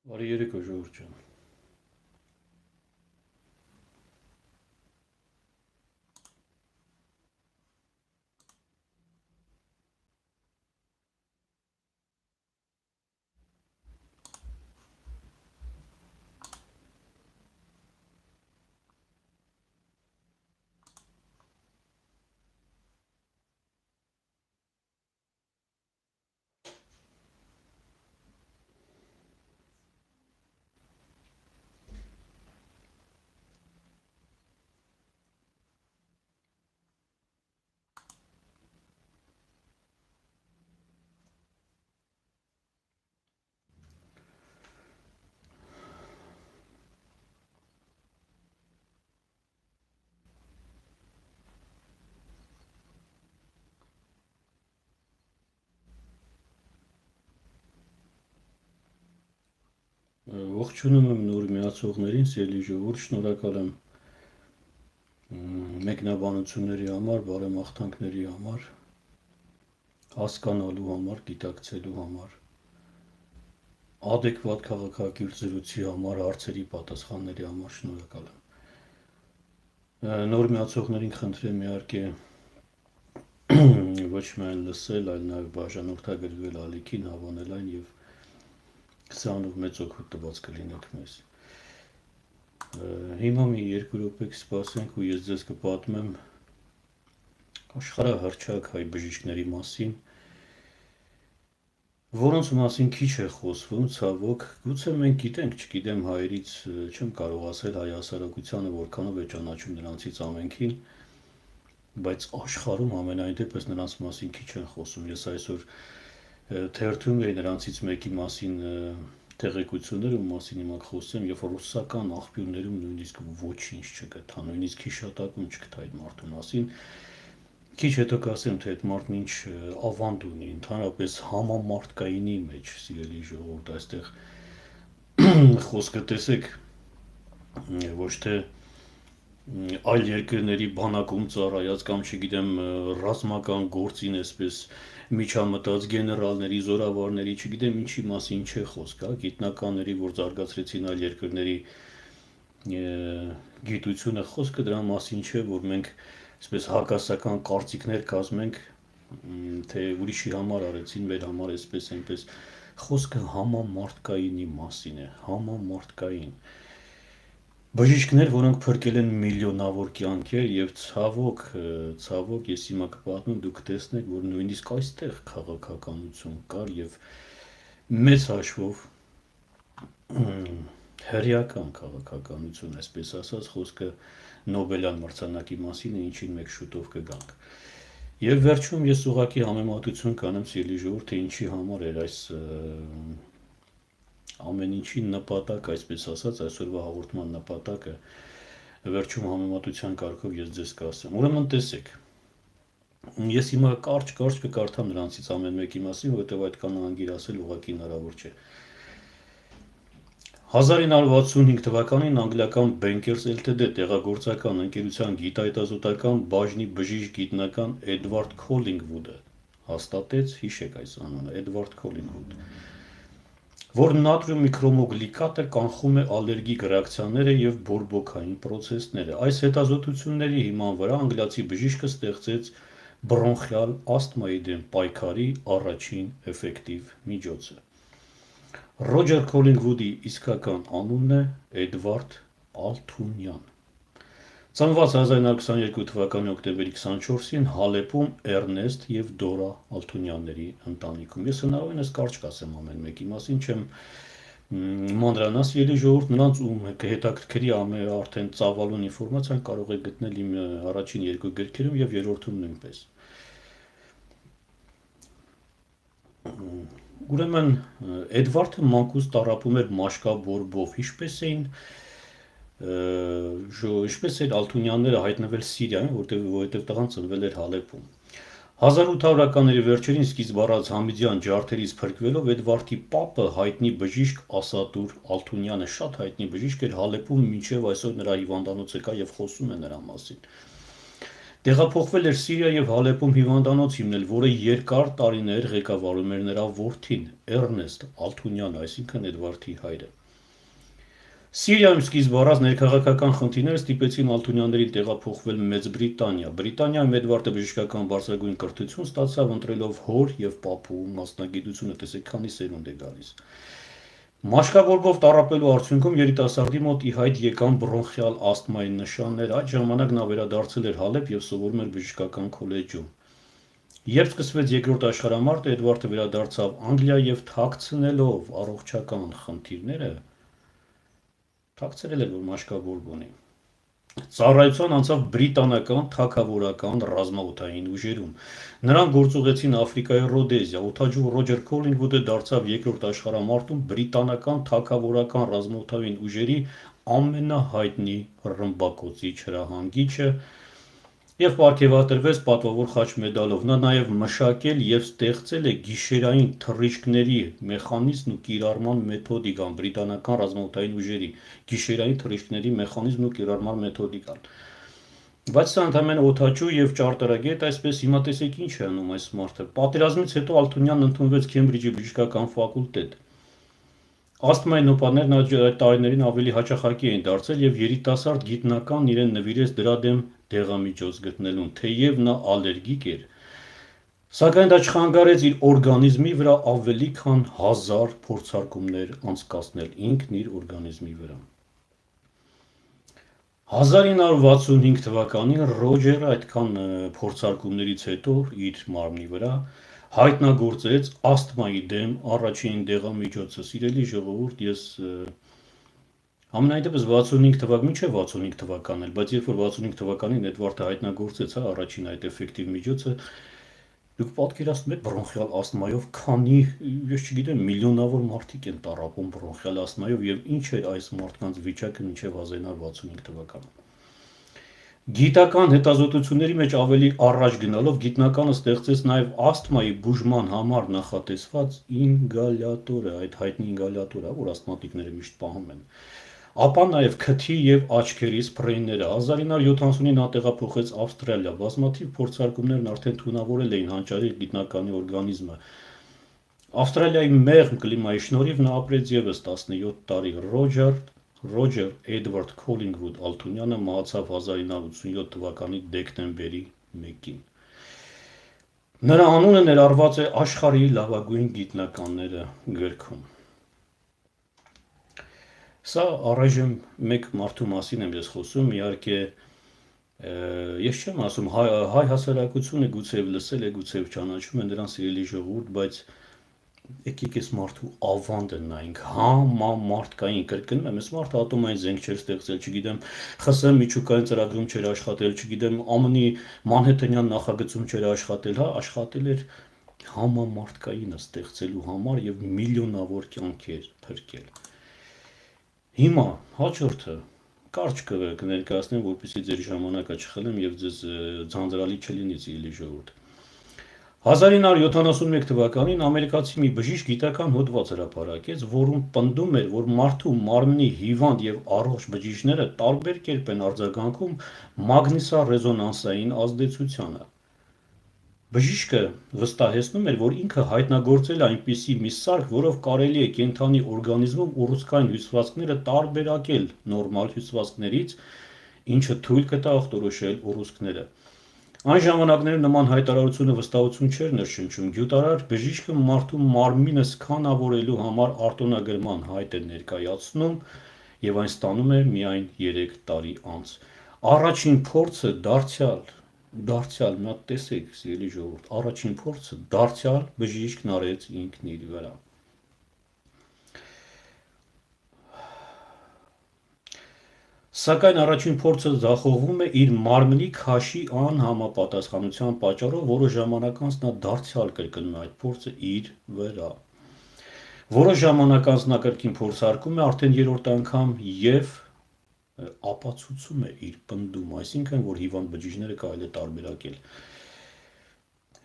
Բարի երեկո ժողովուրդ ջան։ Ողջունում եմ նոր միացողներին, սիրելի ժողովուրդ, շնորհակալ եմ մեկնաբանությունների համար, բարեմաղթանքների համար, հասկանալու համար, գիտակցելու համար, adekvat քաղաքակիրթ զրույցի համար, հարցերի պատասխանների համար շնորհակալ եմ։ Նոր միացողներին խնդրեմ իհարկե ոչ միայն լսել, այլ նաև բաժանորդագրվել ալիքին, հավանել այն եւ 20-ով մեծ օգուտ տված կլինեք մեզ։ Հիմա մի 2 րոպե կսպասենք ու ես ձեզ կպատմեմ աշխարհահռչակ հայ բժիշկների մասին, որոնց մասին քիչ է խոսվում, ցավոք, գուցե մենք գիտենք, չգիտեմ հայերից չեմ կարող ասել հայ հասարակությանը որքանով է ճանաչում նրանցից ամենքին, բայց աշխարհում ամենայն դեպս նրանց մասին քիչ են խոսում։ Ես այսօր թերթում էի նրանցից մեկի մասին տեղեկություններ ու մասին հիմա խոսեմ, երբ ռուսական աղբյուրներում նույնիսկ ոչինչ չգտա, նույնիսկ հիշատակում չկա այդ մարդու մասին։ Քիչ հետո կասեմ, թե այդ մարդն ինչ ավանդ ունի, ընդհանրապես համամարտկայինի մեջ, սիրելի ժողովուրդ, այստեղ խոսքը տեսեք ոչ թե այլ երկրների բանակում ծառայած կամ չգիտեմ ռազմական գործին այսպես միջամտած գեներալների, զորավարների, չգիտեմ ինչի մասին չէ խոսք, հա, գիտնականների, որ զարգացրեցին այլ երկրների գիտությունը, խոսքը դրա մասին չէ, որ մենք այսպես հակասական կարծիքներ կազմենք, թե ուրիշի համար արեցին, մեր համար այսպես այնպես, խոսքը համամարտկայինի մասին է, համամարտկային բժիշկներ, որոնք փրկել են միլիոնավոր կյանքեր եւ ցավոք, ես հիմա կպատմեմ, դուք տեսնեք, որ նույնիսկ այստեղ քաղաքականություն կար եւ մեծ հաշվով հերյական քաղաքականություն, այսպես ասած, խոսքը Նոբելյան մրցանակի մասին է, ինչին մեկ շուտով կգանք։ Եվ վերջում ես ուղղակի համեմատություն կանեմ, սիրելի ժողովուրդ, թե ինչի համար էր այս ամեն ինչի նպատակ, այսպես ասած, այսօրվա հաղորդման նպատակը վերջում համեմատության կարգով ես ձեզ կասեմ։ Ուրեմն տեսեք, ես հիմա կարճ կկարդամ նրանցից ամեն մեկի մասին, որովհետև այդքան անգիր ասել ուղղակի հնարավոր չէ։ 1965 թվականին անգլիական Bankers Ltd տեղագործական ընկերության գիտահետազոտական բաժնի բժիշկ գիտնական Էդվարդ Քոլինգվուդը հաստատեց, հիշեք այս անունը, Էդվարդ Քոլինգվուդ, որ նատրիումի քրոմոգլիկատը կանխում է ալերգիկ ռեակցիաները եւ բորբոքային պրոցեսները։ Այս հետազոտությունների հիման վրա անգլիացի բժիշկը ստեղծեց բրոնխիալ ասթմայի դեմ պայքարի առաջին էֆեկտիվ միջոցը։ Ռոջեր Քոլինգվուդի իսկական անունն է Էդվարդ Ալթունյան։ Ծնված 1922 թվականի օկտեմբերի 24-ին Հալեպում Էրնեստ եւ Դորա Ալթունյանների ընտանիքում։ Ես հնարավորինս կարճ կասեմ ամեն մեկի մասին, չեմ մանրանաս ելի ժողովուրդ, նրանց ում կհետաքրքրի արդեն ծավալուն ինֆորմացիան կարող է գտնել իմ առաջին երկու գրքերում եւ երրորդում նույնպես։ Ուրեմն Էդվարդը մանկուց տառապում էր մաշկաբորբով, ինչպես էր Ալթունյանները հայտնվել Սիրիայում, որտեղ տղան ծնվել էր Հալեպում։ 1800-ականների վերջերին սկիզբ առած Համիդյան ջարդերից փրկվելով Էդվարդի պապը հայտնի բժիշկ Ասատուր Ալթունյանը շատ հայտնի բժիշկ էր Հալեպում, մինչև այսօր նրա հիվանդանոցը կա եւ խոսում է նրա մասին։ Տեղափոխվել էր Սիրիա եւ Հալեպում հիվանդանոց հիմնել, որը երկար տարիներ ղեկավարում էր նրա որդին Էրնեստ Ալթունյանը, այսինքն Էդվարդի հայրը։ Սիրիայում սկիզբ առած ներքաղաքական խնդիրները ստիպեցին Ալթունյաններին տեղափոխվել Մեծ Բրիտանիա։ Բրիտանիայում Էդվարդը բժշկական բարձրագույն կրթություն ստացավ ընտրելով հոր եւ պապու մասնագիտությունը, տեսեք քանի սերունդ է գալիս։ Մաշկավորմով տառապելու արդյունքում երիտասարդի մոտ ի հայտ եկան բրոնխիալ ասթմայի նշաններ։ Այդ ժամանակ նա վերադարձել էր Հալեբ եւ սովորում էր բժշկական քոլեջում։ Երբ սկսվեց երկրորդ աշխարհամարտը, Էդվարդը վերադարձավ Անգլիա եւ թաքցնելով առողջական խնդիրները, թաքցրել էր, որ մաշկավորում ունի։ Ծառայության անցավ բրիտանական թագավորական ռազմաօդային ուժերում։ Նրան գործուղեցին Աֆրիկայի Ռոդեզիա։ Օդաչու Ռոջեր Քոլինգվուդը դարձավ երկրորդ աշխարհամարտում բրիտանական թագավորական ռազմաօդային ուժերի ամենահայտնի ռմբակոծիչ հրահանգիչը եւ պարգեւատրվեց պատվավոր խաչ մեդալով։ Նա նաեւ մշակել եւ ստեղծել է գիշերային թռիչքների մեխանիզմն ու կիրառման մեթոդիկան բրիտանական ռազմաօդային ուժերի գիշերային թռիչքների մեխանիզմն ու կիրառման մեթոդիկան։ Բայց սա ընդհանրապես օդաչու եւ ճարտարագետ, այսպես հիմա տեսեք ինչ է անում այս մարդը։ Պատերազմից հետո Ալթունյանն ընդունվեց Քեմբրիջի բժշկական ֆակուլտետ։ Ասթմայի նոպաներն այդ տարիներին ավելի հաճախակի էին դարձել եւ երիտասարդ գիտնականն իրեն նվիրեց դրա դեմ դեղամիջոց գտնելուն, թեև նա ալերգիկ էր, սակայն դա չխանգարեց իր օրգանիզմի վրա ավելի քան 1000 փորձարկումներ անցկացնել ինքն իր օրգանիզմի վրա։ 1965 թվականին Ռոջերը այդքան փորձարկումներից հետո իր մարմնի վրա հայտնագործեց ասթմայի դեմ առաջին դեղամիջոցը։ Սիրելի ժողովուրդ, ես ամենայն դեպս 65 թվականին, չէ 65 թվականն էլ, բայց երբ որ 65 թվականին Էդվարդը հայտնագործեց առաջին այդ էֆեկտիվ միջոցը, դուք պատկերացնում եք բրոնխիալ ասթմայով քանի, ես չգիտեմ, միլիոնավոր մարդիկ են տառապում բրոնխիալ ասթմայով եւ ինչ էր այս մարդկանց վիճակը մինչեւ 1965 թվականը։ Գիտական հետազոտությունների մեջ ավելի առաջ գնալով գիտնականը ստեղծեց նաև ասթմայի բուժման համար նախատեսված ինգալյատորը, այդ հայտնի ինգալյատորը, որ ասթմատիկները միշտ պահում են։ Ապա նաև քթի եւ աչքերի սփրեյները։ 1970-ին նա տեղափոխեց Ավստրալիա։ Բազմաթիվ փորձարկումներն արդեն թունավորել էին հանճարի գիտնականի օրգանիզմը։ Ավստրալիայի մեղմ կլիմայի շնորհիվ նա ապրեց եւս 17 տարի։ Ռոջեր Էդվարդ Քոլինգվուդ Ալթունյանը մահացավ 1987 թվականի դեկտեմբերի 1-ին։ Նրա անունը ներառված է աշխարհի լավագույն գիտնականները գրքում։ Սա առայժմ մեկ մարդու մասին եմ ես խոսում, իհարկե ես չեմ ասում հայ հասարակությունը գուցեև լսել է, գուցեև ճանաչում է նրան, սիրելի ժողովուրդ, բայց եկեք այս մարդու ավանդը նայենք, համամարտկային, կրկնում եմ, այս մարդը ատոմային զենք չէր ստեղծել, չգիտեմ, ԽՍՀՄ միջուկային ծրագրում չէր աշխատել, չգիտեմ, ԱՄՆ-ի Մանհեթենյան նախագծում չէր աշխատել, աշխատել էր համամարտկայինը ստեղծելու համար եւ միլիոնավոր կյանքեր փրկել։ Հիմա հաջորդը կարճ կներկայացնեմ, որպեսզի ձեր ժամանակը չխլեմ եւ ձեզ ձանձրալի չլինի, սիրելի ժողովուրդ։ 1971 թվականին ամերիկացի մի բժիշկ գիտական հոդված հրապարակեց, որում պնդում էր, որ մարդու մարմնի հիվանդ եւ առողջ բջիջները տարբեր կերպ են արձագանքում մագնիսառեզոնանսային ազդեցությանը։ Բժիշկը վստահեցնում էր, որ ինքը հայտնագործել է այնպիսի մի սարք, որով կարելի է կենդանի օրգանիզմում ուռուցքային հյուսվածքները տարբերակել նորմալ հյուսվածքներից, ինչը թույլ կտա ախտորոշել ուռուցքները։ Այն ժամանակներում նման հայտարարությունը վստահություն չէր ներշնչում։ Գյուտարար բժիշկը մարդու մարմինը սքանավորելու համար արտոնագրման հայտ է ներկայացնում եւ այն ստանում է միայն 3 տարի անց։ Առաջին փորձը դարձյալ մի հատ տեսեք, սիրելի ժողովուրդ, առաջին փորձը դարձյալ բժիշկն արեց ինքն իր վրա։ Սակայն առաջին փորձը ձախողվում է իր մարմնի քաշի անհամապատասխանության պատճառով, որոշ ժամանակ անց նա դարձյալ կրկնում է այդ փորձը իր վրա։ Որոշ ժամանակ անց նա կրկին փորձարկում է արդեն 3-րդ անգամ եւ ապացուցում է իր պնդումը, այսինքն որ հիվանդ բջիջները կարելի է տարբերակել։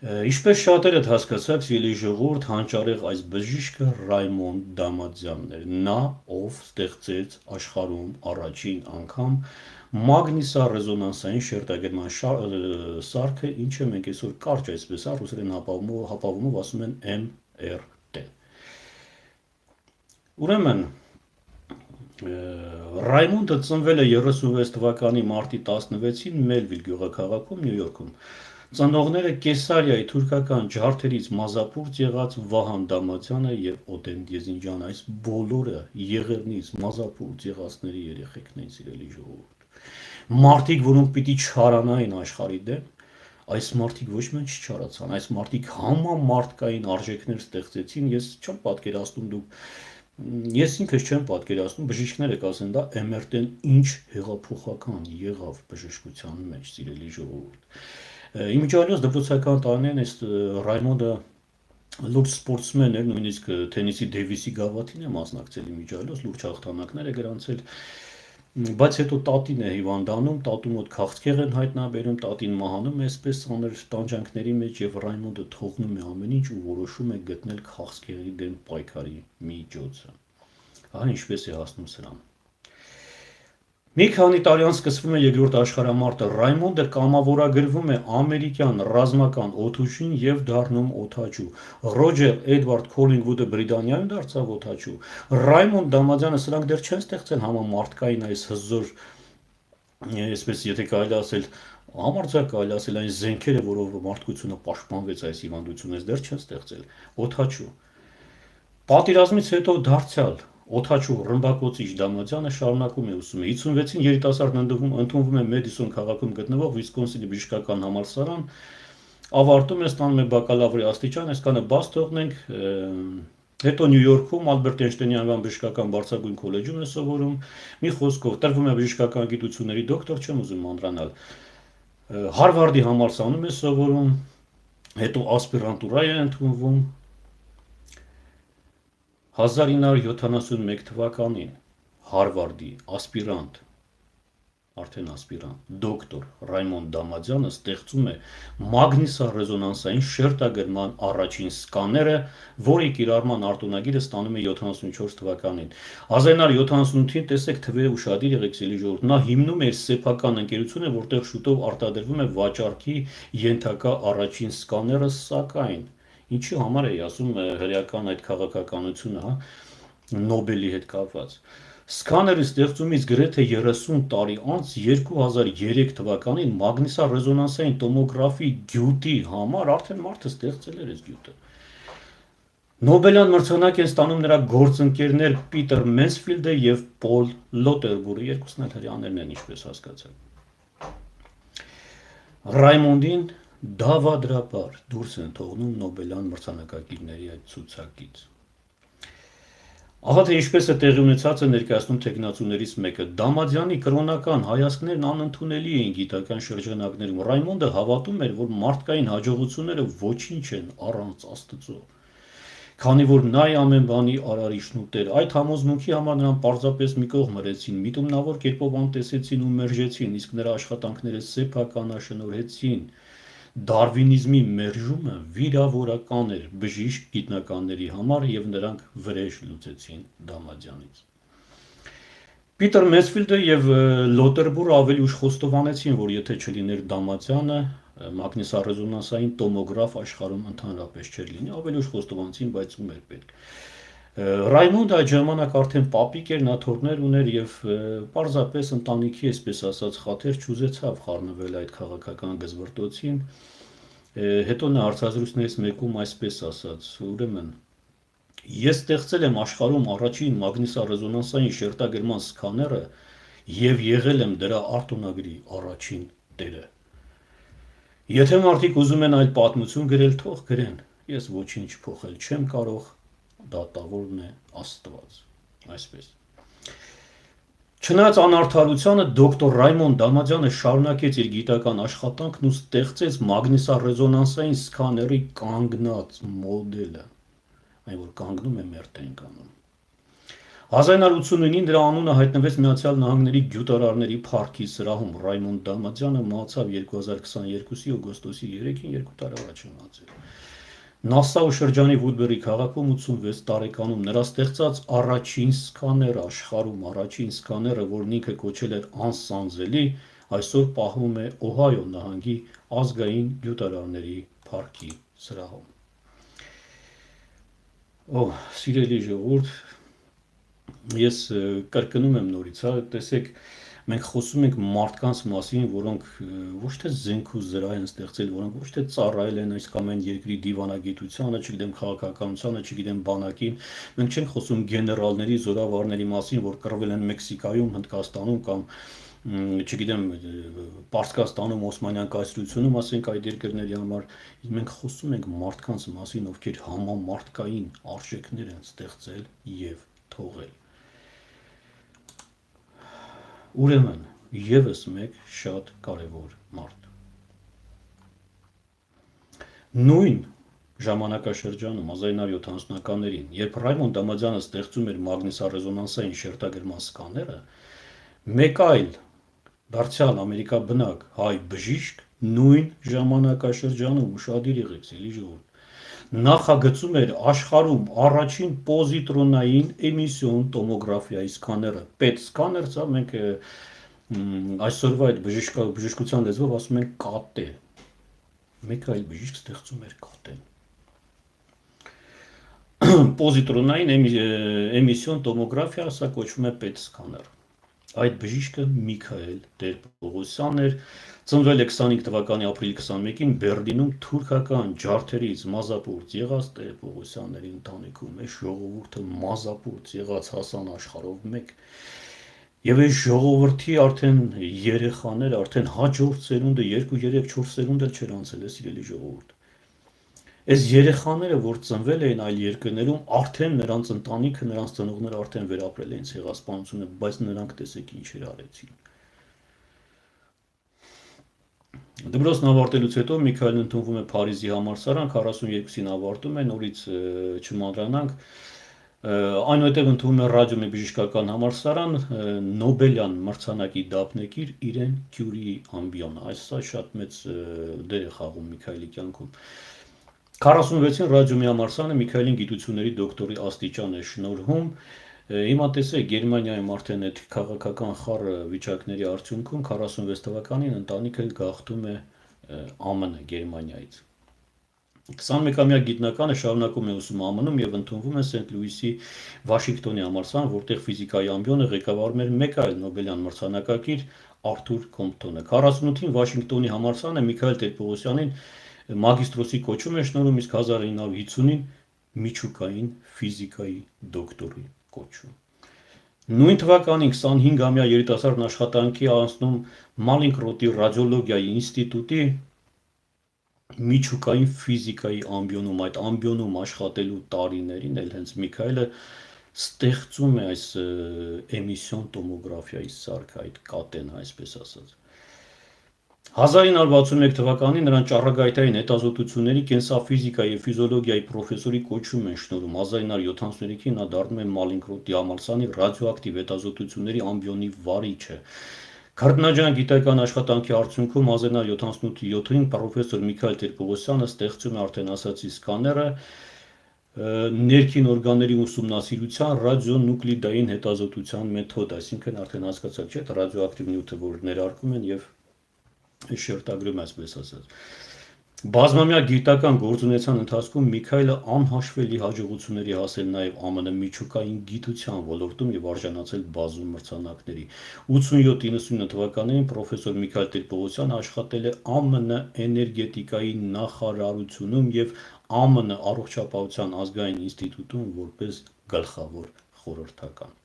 Ինչպես շատերդ հասկացաք, սիրելի ժողովուրդ, հանճարեղ այս բժիշկը Ռայմոնդ Դամադյանն էր, նա, ով ստեղծեց աշխարհում առաջին անգամ մագնիսառեզոնանսային շերտագրման սարքը, ինչը մենք այսօր կարճ այսպես ռուսերեն հապավումով ասում են MRT։ Ուրեմն Ռայմոնդը ծնվել է 36 թվականի մարտի 16-ին Մելվիլ գյուղաքաղաքում, Նյու Յորքում։ Ծնողները Կեսարիայի թուրքական ջարդերից մազապուրծ եղած Վահան Դամատյանը եւ Օդեն Դեզինջանը, այս բոլորը Եղեռնից մազապուրծ եղածների երեխեքն են, սիրելի ժողովուրդ։ Մարդիկ, որոնք պիտի չարանային աշխարհի դեմ, այս մարդիկ ոչ միայն չչարացան, այս մարդիկ համամարտկային արժեքներ ստեղծեցին, ես չեմ պատկերացնում դուք Ես ինքս չեմ պատկերացնում, բժիշկները կասեն դա էմերտեն ինչ հեղափոխական եղավ բժշկության մեջ, սիրելի ժողովուրդ։ Իմիջիայլոց դպրոցական տարիներին այս Ռայմոնդը լուրջ սպորտսմեն էր, նույնիսկ թենիսի Դեվիսի գավաթին է մասնակցել իմիջիայլոց, լուրջ հաղթանակներ է գրանցել, բայց հետո տատին է հիվանդանում, տատու մոտ քաղցկեղ են հայտնաբերում, տատին մահանում է այսպես ծանր տանջանքների մեջ եւ Ռայմոնդը թողնում է ամեն ինչ ու որոշում է գտնել քաղցկեղի դեմ պայքարի միջոցը։ Ահա ինչպես է հասնում սրան։ Մի քանի տարի անց սկսվում է երկրորդ աշխարհամարտը, Ռայմոնդը կամավորագրվում է ամերիկյան ռազմական օդուժին եւ դառնում օդաչու։ Ռոջեր Էդվարդ Քոլինգվուդը Բրիտանիայում դարձավ օդաչու։ Ռայմոնդ Դամատյանը սրանք դեռ չեն ստեղծել համամարտկային այս հզոր, այսպես եթե կարելի ասել, համարձակ կարելի ասել այն զենքերը, որով մարդկությունը պաշտպանվեց այս հիվանդությունից, դեռ չեն ստեղծել։ Օդաչու։ Պատերազմից հետո դարձյալ օդաչու Ռմբակոծիչ Դամատյանը շարունակում է ուսումը։ 56-ին երիտասարդն ընդունվում է Մեդիսոն քաղաքում գտնվող Վիսկոնսինի բժշկական համալսարան, ավարտում է, ստանում է բակալավրի աստիճան, այսքանը բաց թողնենք, հետո Նյու Յորքում Ալբերտ Էյնշտեյնի անվան բժշկական բարձրագույն քոլեջում է սովորում, մի խոսքով տրվում է բժշկական գիտությունների դոկտոր, չեմ ուզում մանրանալ, Հարվարդի համալսարանում է սովորում, հետո ասպիրանտուրա է ընդունվում, 1971 թվականին Հարվարդի ասպիրանտ, արդեն ասպիրանտ, դոկտոր Ռայմոնդ Դամատյանը ստեղծում է մագնիսառեզոնանսային շերտագրման առաջին սկաները, որի կիրառման արտոնագիրը ստանում է 74 թվականին։ 1978-ին տեսեք թվերը ուշադիր եղեք, սիրելի ժողովուրդ, նա հիմնում է իր սեփական ընկերությունը, որտեղ շուտով արտադրվում է վաճառքի ենթակա առաջին սկաները, սակայն ինչի համար է ասում հրեական այդ քաղաքականությունը, Նոբելի հետ կապված։ Սկաների ստեղծումից գրեթե 30 տարի անց 2003 թվականին մագնիսառեզոնանսային տոմոգրաֆի գյուտի համար արդեն մարդը ստեղծել էր այս գյուտը։ Նոբելյան մրցանակ են ստանում նրա գործընկերներ Պիտեր Մենսֆիլդը եւ Պոլ Լոտերբուրը, երկուսն էլ հրեաներն են, ինչպես հասկացել։ Ռայմոնդին դավադրաբար դուրս են թողնում Նոբելյան մրցանակակիրների այդ ցուցակից։ Ահա թե ինչպես է տեղի ունեցած է ներկայացնում թեկնածուներից մեկը։ Դամատյանի կրոնական հայացքներն անընդունելի էին գիտական շրջանակներում։ Ռայմոնդը հավատում էր, որ մարդկային հաջողությունները ոչինչ են առանց Աստծո։ Քանի որ նա է ամեն բանի արարիչն ու Տեր, այդ համոզմունքի համար նրան պարզապես մի կողմ հրեցին, միտումնավոր կերպով անտեսեցին ու մերժեցին, իսկ նրա աշխատանքները սեփականաշնորհեցին։ Դարվինիզմի մերժումը վիրավորական էր բժիշկ գիտնականների համար եւ նրանք վրեժ լուծեցին Դամատյանից։ Պիտեր Մենսֆիլդը եւ Լոտերբուրը ավելի ուշ խոստովանեցին, որ եթե չլիներ Դամատյանը, մագնիսառեզոնանսային տոմոգրաֆ աշխարհում ընդհանրապես չէր լինի, ավելի ուշ խոստովանեցին, բայց ում էր պետք։ Ռայմոնդը այդ ժամանակ արդեն պապիկ էր, նա թոռներ ուներ եւ պարզապես ընտանիքի, այսպես ասած, խաթեր չուզեցավ խառնվել այդ քաղաքական գզվրտոցին։ Հետո նա հարցազրույցներից մեկում այսպես ասաց. ուրեմն ես ստեղծել եմ աշխարհում առաջին մագնիսառեզոնանսային շերտագրման սկաները եւ եղել եմ դրա արտոնագրի առաջին տերը։ Եթե մարդիկ ուզում են այլ պատմություն գրել, թող գրեն։ Ես ոչինչ փոխել չեմ կարող, դատավորն է Աստված։ Այսպես։ Չնայած անարդարությանը դոկտոր Ռայմոնդ Դամատյանը շարունակեց իր գիտական աշխատանքն ու ստեղծեց մագնիսառեզոնանսային սկաների կանգնած մոդելը, այն որ կանգնում է մերտենկանում։ 1989-ին դրա անունը հայտնվեց Միացյալ Նահանգների գյուտարարների փառքի սրահում։ Ռայմոնդ Դամատյանը մահացավ 2022-ի օգոստոսի 3-ին, 2 տարի առաջ մահացել։ Նասսաու շրջանի Վուդբերի քաղաքում 86 տարեկանում նրա ստեղծած առաջին սկաները, աշխարհում առաջին սկաները, որն ինքը կոչել էր անսանձելի, այսօր պահվում է Օհայո նահանգի ազգային գյուտարարների փառքի սրահում։ Սիրելի ժողովուրդ, Ես կրկնում եմ նորից, հա, տեսեք, մենք խոսում ենք մարդկանց մասին, որոնք ոչ թե զենք ու զրահ են ստեղծել, որոնք ոչ թե ծառայել են այս կամ այն երկրի դիվանագիտությանը, չգիտեմ, քաղաքականությանը, չգիտեմ, բանակին։ Մենք չենք խոսում գեներալների, զորավարների մասին, որ կռվել են Մեքսիկայում, Հնդկաստանում կամ չգիտեմ, Պարսկաստանում, Օսմանյան կայսրությունում, ասենք այդ երկրների համար, մենք խոսում ենք մարդկանց մասին, ովքեր համամարտկային արժեքներ են ստեղծել եւ թողել։ Ուրեմն, եւս մեկ շատ կարևոր մարդ։ Նույն ժամանակաշրջանում 1970-ականներին, երբ Ռայմոն Դամադյանը ստեղծում էր մագնիսառեզոնանսային շերտագրման սկաները, մեկ այլ դարձյալ ամերիկաբնակ հայ բժիշկ նույն ժամանակաշրջանում ուշադիր եղեք, էլի ժողովուրդ, նախագծում էր աշխարհում առաջին պոզիտրոնային էմիսիոն տոմոգրաֆիայի սկաները, PET սկաներ, սա մենք այսօրվա այդ բժշկության լեզվով ասում ենք կատե։ Մեկ այլ բժիշկ ստեղծում էր կատեն։ Պոզիտրոնային էմիսիոն տոմոգրաֆիա, սա կոչվում է PET սկաներ։ Այդ բժիշկը Միքայել Տեր-Պողոսյանն էր, ծնվել է 25 թվականի ապրիլի 21-ին Բերլինում թուրքական ջարդերից մազապուրծ եղած Տեր-Պողոսյանների ընտանիքում, այս ժողովուրդը մազապուրծ եղած Հասան աշխարհով մեկ։ Եվ այս ժողովրդի արդեն երեխաները, արդեն հաջորդ սերունդը 2-3-4 սերունդ էլ չէր անցել, սիրելի ժողովուրդ։ Այս երեխաները, որ ծնվել էին այլ երկրներում, արդեն նրանց ընտանիքը, նրանց ծնողները արդեն վերապրել էին ցեղասպանությունը, բայց նրանք տեսեք ինչեր արեցին։ Դպրոցն ավարտելուց հետո Միքայելն ընդունվում է Փարիզի համալսարան, 42-ին ավարտում է, նորից չմանրանանք, այնուհետև ընդունվում է ռադիոմի բժշկական համալսարան, Նոբելյան մրցանակի դափնեկիր Իրեն Կյուրիի ամբիոնը, այսա շատ մեծ դեր է խաղում Միքայելի կյանքում։ 46-ին ռադիոմի համալսարանը Միքայելին գիտությունների դոկտորի աստիճան է շնորհում։ Հիմա տեսեք, Գերմանիայում արդեն այդ քաղաքական խառը վիճակների արդյունքում 46 թվականին ընտանիքը գաղթում է ԱՄՆ Գերմանիայից։ 21-ամյա գիտնականը շարունակում է ուսում ԱՄՆ-ում եւ ընդունվում է Սենթ Լուիսի Վաշինգտոնի համալսարան, որտեղ ֆիզիկայի ամբիոնը ղեկավարում էր մեկ այլ Նոբելյան մրցանակակիր Արթուր Կոմպտոնը։ 48-ին Վաշինգտոնի համալսարանը Միքայել Տեր-Պողոսյանին մագիստրոսի կոչում է շնորհում, իսկ 1950-ին միջուկային ֆիզիկայի դոկտորի կոչում։ Նույն թվականին 25-ամյա երիտասարդն աշխատանքի անցնում Մալինկրոտի ռադիոլոգիայի ինստիտուտի միջուկային ֆիզիկայի ամբիոնում, այդ ամբիոնում աշխատելու տարիներին էլ հենց Միքայելը ստեղծում է այս էմիսիոն տոմոգրաֆիայի սարքը, այդ կատեն, այսպես ասած։ 1961 թվականին նրան ճառագայթային հետազոտությունների կենսաֆիզիկայի եւ ֆիզիոլոգիայի պրոֆեսորի կոչում են շնորհում։ 1973-ին նա դառնում է Մալինկրոտի համալսարանի ռադիոակտիվ հետազոտությունների ամբիոնի վարիչը։ Քարտնաջան գիտական աշխատանքի արդյունքում 1978-ին պրոֆեսոր Միքայել Տեր-Պողոսյանը ստեղծում է արդեն ասացի սկաները ներքին օրգանների ուսումնասիրության ռադիոնուկլիդային հետազոտության մեթոդ, այսինքն արդեն հասկացաք, չէ՞, ռադիոակտիվ նյութը, որ ներարկում են եւ շերտագրում, այսպես ասած։ Բազմամյա գիտական գործունեության ընթացքում Միքայելը անհաշվելի հաջողությունների հասել նաև ԱՄՆ միջուկային գիտության ոլորտում եւ արժանացել բազում մրցանակների։ 87-99 թվականներին պրոֆեսոր Միքայել Տեր-Պողոսյանը աշխատել է ԱՄՆ էներգետիկայի նախարարությունում եւ ԱՄՆ առողջապահության ազգային ինստիտուտում որպես գլխավոր խորհրդական։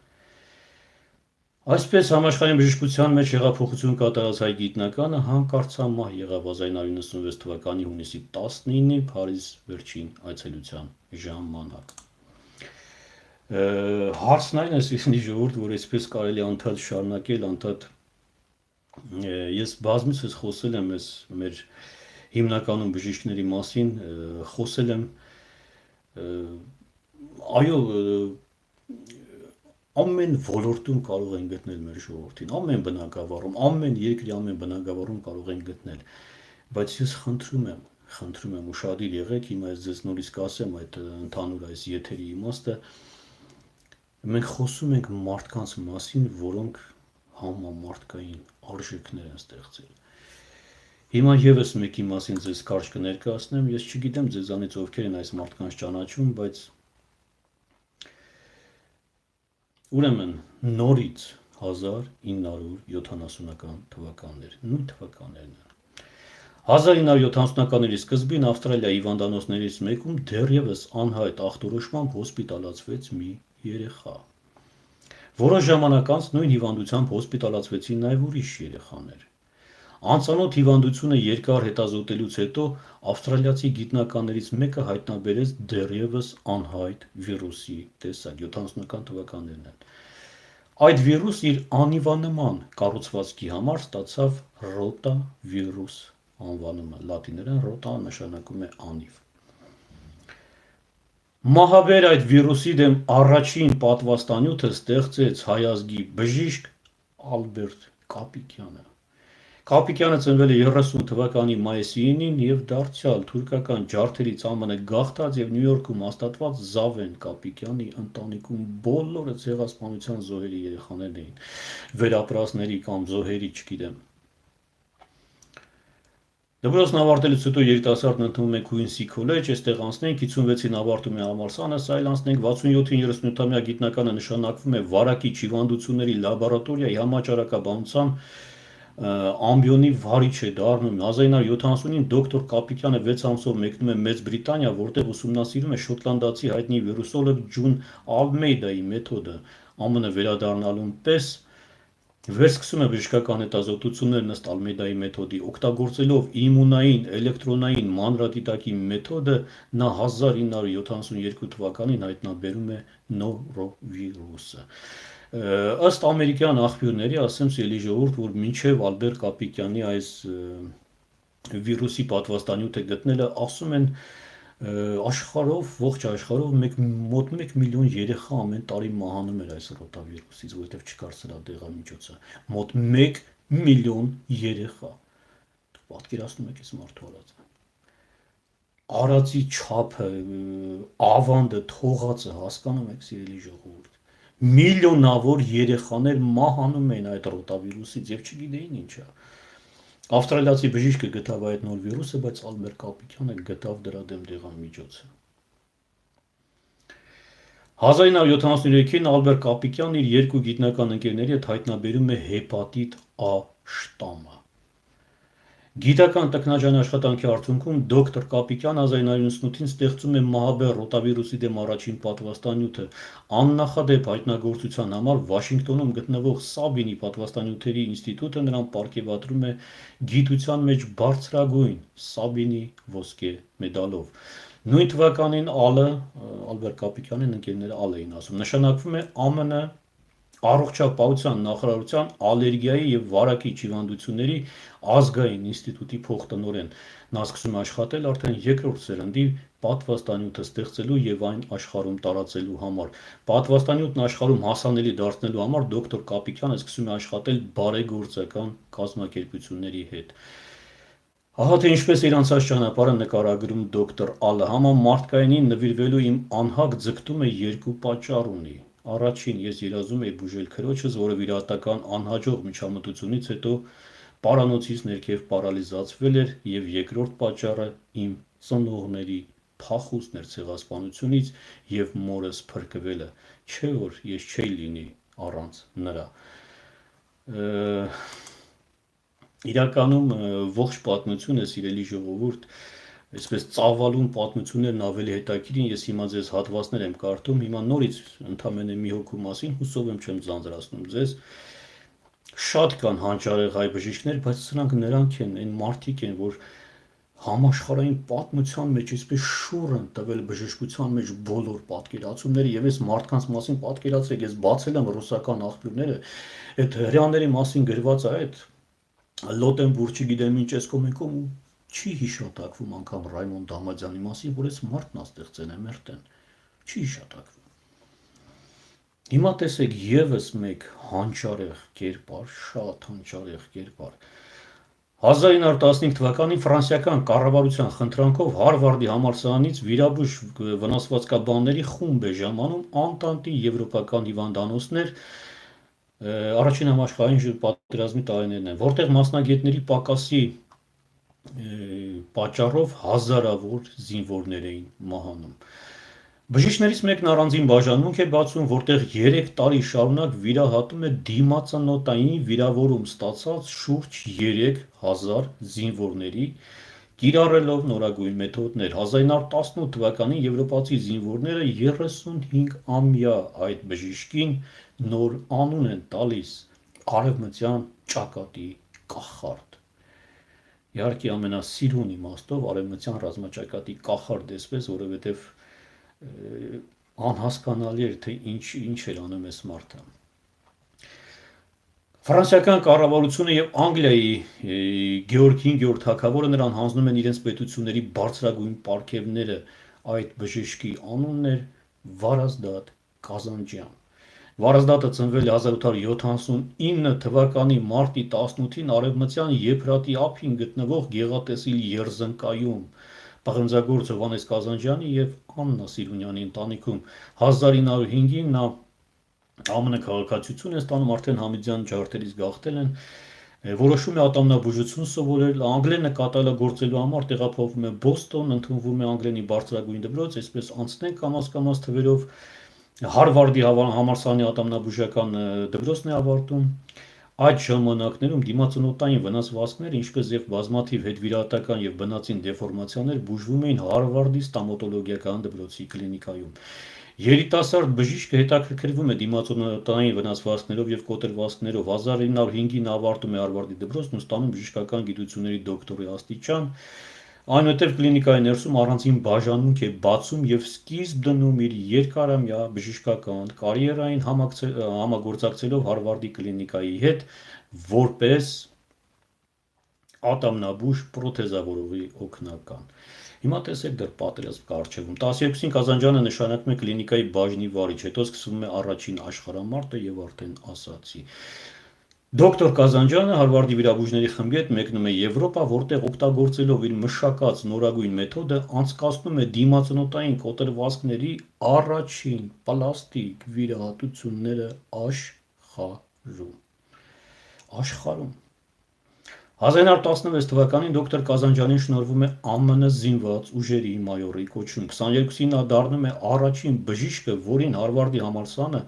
Այսպես համաշխարհային բժշկության մեջ հեղափոխություն կատարած հայ գիտնականը հանկարծամահ եղավ 1996 թվականի հունիսի 19-ին Փարիզ վերջին այցելության ժամանակ։ Հարցն այն է, սիրելի ժողովուրդ, որ այսպես կարելի անդադ շարունակել, անդադ ես բազմիցս խոսել եմ մեր հիմնականում բժիշկների մասին, խոսել եմ այո ամեն ոլորտում կարող են գտնել մեր ժողովրդին, ամեն բնակավարում, ամեն երկրի ամեն բնակավարում կարող են գտնել, բայց ես խնդրում եմ ուշադիր եղեք, հիմա ես ձեզ նորից կասեմ այդ ընդհանուր այս եթերի իմաստը, մենք խոսում ենք մարդկանց մասին, որոնք համամարտկային արժեքներ են ստեղծել։ Հիմա եւս մեկի մասին ձեզ կարճ կներկայացնեմ, ես չգիտեմ ձեզանից ովքեր են այս մարդկանց ճանաչում, բայց Ուրեմն նորից 1970-ական թվականներ, նույն թվականներն են։ 1970-ականների սկզբին Ավստրալիայի հիվանդանոցներից մեկում դեռևս անհայտ ախտորոշմամբ հոսպիտալացվեց մի երեխա։ Որոշ ժամանակ անց նույն հիվանդությամբ հոսպիտալացվեցին նաև ուրիշ երեխաներ։ Անծանոթ հիվանդությունը երկար հետազոտելուց հետո ավստրալիացի գիտնականներից մեկը հայտնաբերեց դեռևս անհայտ վիրուսի տեսակ, 70-ական թվականներն են։ Այդ վիրուսը իր անիվանման կառուցվածքի համար ստացավ ռոտավիրուս անվանումը, լատիներեն ռոտա նշանակում է անիվ։ Մահաբեր այդ վիրուսի դեմ առաջին պատվաստանյութը ստեղծեց հայ ազգի բժիշկ Ալբերտ Կապիկյանը։ Կապիկյանը ծնվել է 30 թվականի մայիսի 9-ին և դարձյալ թուրքական ջարդերից ԱՄՆ գաղթած և Նյու Յորքում հաստատված Զավեն Կապիկյանի ընտանիքում բոլորը ցեղասպանության զոհերի երեխաներն էին, վերապրածների կամ զոհերի, չգիտեմ։ Դպրոցն ավարտելուց հետո երիտասարդն ընդունում է Քուինսի քոլեջ, այստեղ անցնենք, 56-ին ավարտում է համալսարանը, սա էլ անցնենք, 67-ին 38-ամյա գիտնականը նշանակվում է վարակիչ հիվանդությունների լաբորատորիայի համաճարակաբանության ամբիոնի վարիչ է դառնում։ 1970-ին դոկտոր Կապիկյանը 6 ամսով մեկնում է Մեծ Բրիտանիա, որտեղ ուսումնասիրում է շոտլանդացի հայտնի վիրուսոլոգ Ջուն Ալմեյդայի մեթոդը, ԱՄՆ վերադառնալուն պես վերսկսում է բժշկական հետազոտություններ ըստ Ալմեյդայի մեթոդի, օգտագործելով իմունային էլեկտրոնային մանրադիտակի մեթոդը, նա 1972 թվականին հայտնաբերում է նորովիրուսը։ Ըստ ամերիկյան ողջույնների, ասեմ սիրելի ժողովուրդ, որ մինչև Ալբերտ Կապիկյանի այս վիրուսի պատվաստանյութը գտնելը, ասում են, աշխարհով, ողջ աշխարհով մոտ 1 միլիոն երեխա ամեն տարի մահանում էր այս ռոտավիրուսից, որովհետև չկար սրա դեղամիջոցը։ Մոտ 1 միլիոն երեխա։ Դուք պատկերացնում եք այս մարդու արածի չափը, ավանդը, թողածը, հասկանում եք սիրելի ժողովուրդ։ Միլիոնավոր երեխաներ մահանում էին այդ ռոտավիրուսից և չգիտեին ինչա։ Ավստրալիացի բժիշկը գտավ այդ նոր վիրուսը, բայց Ալբերտ Կապիկյանը գտավ դրա դեմ դեղամիջոցը։ 1973-ին Ալբերտ Կապիկյանն իր երկու գիտնական ընկերների հետ հայտնաբերում է հեպատիտ A շտամը։ Գիտական տքնաջան աշխատանքի արդյունքում դոկտոր Կապիկյանը 1998-ին ստեղծում է մահաբեր ռոտավիրուսի դեմ առաջին պատվաստանյութը։ Աննախադեպ հայտնագործության համար Վաշինգտոնում գտնվող Սաբինի պատվաստանյութերի ինստիտուտը նրան պարգևատրում է գիտության մեջ բարձրագույն Սաբինի ոսկե մեդալով։ Նույն թվականին Ալբերտ Կապիկյանին ընկերները էին ասում, նշանակվում է ԱՄՆ Առողջապահության նախարարության ալերգիայի և վարակիչ հիվանդությունների ազգային ինստիտուտի փոխտնօրեն։ Նա սկսում է աշխատել արդեն երկրորդ սերնդի պատվաստանյութը ստեղծելու և այն աշխարհում տարածելու համար։ Պատվաստանյութն աշխարհում հասանելի դարձնելու համար դոկտոր Կապիկյանը սկսում է աշխատել բարեգործական կազմակերպությունների հետ։ Ահա թե ինչպես իր անցած ճանապարհը նկարագրում դոկտոր Ալը, համամարտկայինին նվիրվելու իմ անհագ ձգտումը երկու պատճառ ունի։ Առաջին, ես երազում էի բուժել քրոջս, որը վիրահատական անհաջող միջամտությունից հետո պարանոցից ներքև պարալիզացվել էր, և երկրորդ պատճառը իմ ծնողների փախուստն էր ցեղասպանությունից և մորս փրկվելը, չէ որ ես չէի լինի առանց նրա։ Իրականում ողջ պատմությունը, սիրելի ժողովուրդ, այսպես ծավալուն պատմություններն ավելի հետաքրքիր են, ես հիմա ձեզ հատվածներ եմ կարդում, հիմա նորից ընդամենը մի հոգու մասին, հուսով եմ չեմ ձանձրացնում ձեզ։ Շատ կան հանճարեղ հայ բժիշկներ, բայց սրանք նրանք են, այն մարդիկ են, որ համաշխարհային պատմության մեջ այսպես շուռ են տվել բժշկության մեջ բոլոր պատկերացումները, և այս մարդկանց մասին պատկերացրեք, ես բացել եմ ռուսական աղբյուրները, այդ հրեաների մասին գրված է, այդ Լոտենբուրգ, չգիտեմ ինչ, այս կողմենքով չի հիշատակվում անգամ Ռայմոն Դամադյանի մասին, որ այս մարդն է ստեղծել Էմերտեն, չի հիշատակվում։ Հիմա տեսեք ևս մեկ հանճարեղ կերպար, շատ հանճարեղ կերպար։ 1915 թվականին ֆրանսիական կառավարության խնդրանքով Հարվարդի համալսարանից վիրաբույժ վնասվածքաբանների խումբ է ժամանում Անտանտի եվրոպական հիվանդանոցներ, առաջին համաշխարհային պատերազմի տարիներն են, որտեղ մասնագետների պակասի պատճառով հազարավոր զինվորներ էին մահանում։ Բժիշկներից մեկն առանձին բաժանմունք է բացում, որտեղ 3 տարի շարունակ վիրահատում է դիմացանոթային վիրավորում ստացած շուրջ 3000 զինվորների, կիրառելով նորագույն մեթոդներ։ 1918 թվականին եվրոպացի զինվորները 35-ամյա այդ բժիշկին նոր անուն են տալիս՝ արևմտյան ճակատի կախարդ։ Իհարկե ամենասիրուն իմաստով արևմտյան ռազմաճակատի կախարդ դեսպես, որովհետև անհասկանալի էր, թե ինչ էր անում այս մարդը։ Ֆրանսիական կառավարությունը եւ Անգլիայի Գեորգ 5-րդ թագավորը նրան հանձնում են իրենց պետությունների բարձրագույն պարգևները։ Այդ բժշկի անունն էր Վարազդատ Կազանջյան։ Վարազդատը ծնվել է 1879 թվականի մարտի 18-ին արևմտյան Եփրատի ափին գտնվող գեղատեսիլ Երզնկայում պղնձագործ Հովհաննես Կազանջյանի եւ Աննա Սիրունյանի ընտանիքում 1905-ին նա ԱՄՆ քաղաքացիություն է ստանում, արդեն Համիդյան ջարդերից գաղթել են, որոշում է ատամնաբուժություն սովորել, անգլերենը կատարելագործելու համար տեղափոխվում է Բոստոն, ընդունվում է անգլերենի բարձրագույն դպրոց, այսպես անցնենք կամաց-կամաց թվերով Հարվարդի համալսարանի ատամնաբուժական դպրոցն է ավարտում։ Այդ ժամանակներում դիմացնոտային վնասվածքները, ինչպես եւ բազմաթիվ հետվիրահատական եւ բնածին դեֆորմացիաներ բուժվում էին Հարվարդի ստամատոլոգիական դպրոցի կլինիկայում։ Երիտասարդ բժիշկը հետաքրքրվում է դիմացնոտային վնասվածքներով եւ կոտրվածքներով։ 1905-ին ավարտում է Հարվարդի դպրոցն ու ստանում բժշկական գիտությունների դոկտորի աստիճան։ Այնուհետև կլինիկայի ներսում առանձին բաժանմունք է բացում եւ սկիզբ դնում իր երկարամյա բժշկական կարիերային համագործակցելով Հարվարդի կլինիկայի հետ որպես ատամնաբույժ պրոթեզավորողի օգնական։ Հիմա տեսեք դեռ պատերազմ կա առջևում։ 12-ին Կազանջյանը նշանակվում է կլինիկայի բաժնի վարիչ, հետո սկսվում է առաջին աշխարհամարտը եւ արդեն ասացի։ Դոկտոր Կազանջյանը Հարվարդի վիրաբույժների խմբի հետ մեկնում է Եվրոպա, որտեղ օգտագործելով իր մշակած նորագույն մեթոդը անցկացնում է դիմացնոտային կոտրվածքների առաջին պլաստիկ վիրահատությունները աշխարհում։ 1916 թվականին դոկտոր Կազանջյանին շնորհվում է ԱՄՆ զինված ուժերի մայորի կոչում։ 22-ին նա դառնում է առաջին բժիշկը, որին Հարվարդի համալսարանը